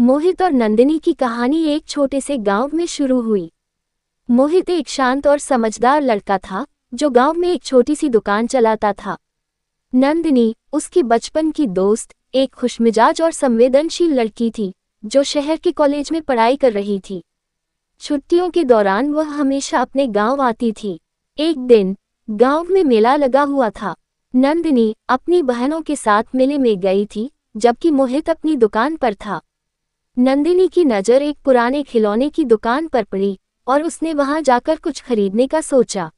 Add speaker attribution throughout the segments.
Speaker 1: मोहित और नंदिनी की कहानी एक छोटे से गांव में शुरू हुई। मोहित एक शांत और समझदार लड़का था जो गांव में एक छोटी सी दुकान चलाता था। नंदिनी, उसकी बचपन की दोस्त, एक खुशमिजाज और संवेदनशील लड़की थी जो शहर के कॉलेज में पढ़ाई कर रही थी। छुट्टियों के दौरान वह हमेशा अपने गांव आती थी। एक दिन गांव में मेला लगा हुआ था। नंदिनी अपनी बहनों के साथ मेले में गई थी जबकि मोहित अपनी दुकान पर था। नंदिनी की नज़र एक पुराने खिलौने की दुकान पर पड़ी और उसने वहां जाकर कुछ खरीदने का सोचा।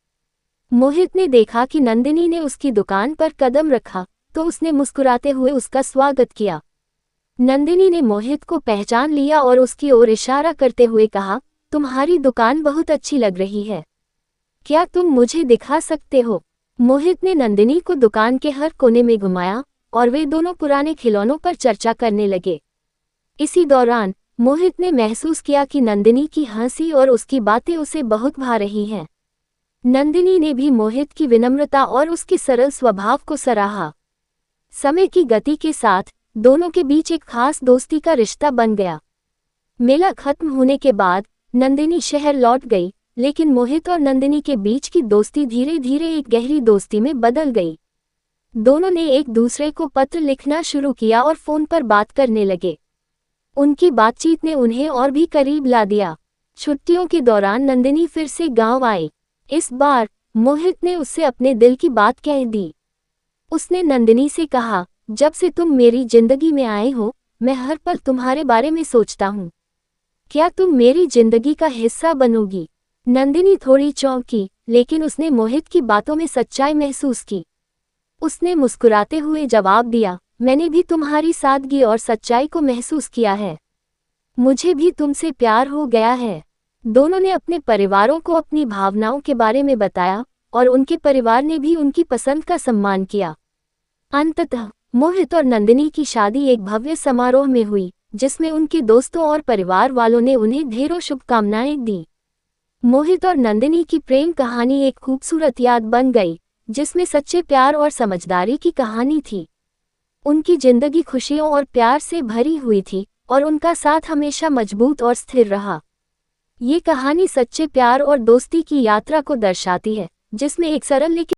Speaker 1: मोहित ने देखा कि नंदिनी ने उसकी दुकान पर कदम रखा तो उसने मुस्कुराते हुए उसका स्वागत किया। नंदिनी ने मोहित को पहचान लिया और उसकी ओर इशारा करते हुए कहा, तुम्हारी दुकान बहुत अच्छी लग रही है, क्या तुम मुझे दिखा सकते हो? मोहित ने नंदिनी को दुकान के हर कोने में घुमाया और वे दोनों पुराने खिलौनों पर चर्चा करने लगे। इसी दौरान मोहित ने महसूस किया कि नंदिनी की हंसी और उसकी बातें उसे बहुत भा रही हैं। नंदिनी ने भी मोहित की विनम्रता और उसके सरल स्वभाव को सराहा। समय की गति के साथ दोनों के बीच एक खास दोस्ती का रिश्ता बन गया। मेला खत्म होने के बाद नंदिनी शहर लौट गई, लेकिन मोहित और नंदिनी के बीच की दोस्ती धीरे धीरे एक गहरी दोस्ती में बदल गई। दोनों ने एक दूसरे को पत्र लिखना शुरू किया और फोन पर बात करने लगे। उनकी बातचीत ने उन्हें और भी करीब ला दिया। छुट्टियों के दौरान नंदिनी फिर से गांव आई। इस बार मोहित ने उससे अपने दिल की बात कह दी। उसने नंदिनी से कहा, जब से तुम मेरी जिंदगी में आए हो, मैं हर पल तुम्हारे बारे में सोचता हूँ। क्या तुम मेरी जिंदगी का हिस्सा बनोगी? नंदिनी थोड़ी चौंकी, लेकिन उसने मोहित की बातों में सच्चाई महसूस की। उसने मुस्कुराते हुए जवाब दिया, मैंने भी तुम्हारी सादगी और सच्चाई को महसूस किया है। मुझे भी तुमसे प्यार हो गया है। दोनों ने अपने परिवारों को अपनी भावनाओं के बारे में बताया और उनके परिवार ने भी उनकी पसंद का सम्मान किया। अंततः मोहित और नंदिनी की शादी एक भव्य समारोह में हुई, जिसमें उनके दोस्तों और परिवार वालों ने उन्हें ढेरों शुभकामनाएं दी। मोहित और नंदिनी की प्रेम कहानी एक खूबसूरत याद बन गई, जिसमें सच्चे प्यार और समझदारी की कहानी थी। उनकी जिंदगी खुशियों और प्यार से भरी हुई थी और उनका साथ हमेशा मजबूत और स्थिर रहा। ये कहानी सच्चे प्यार और दोस्ती की यात्रा को दर्शाती है, जिसमें एक सरल लेकिन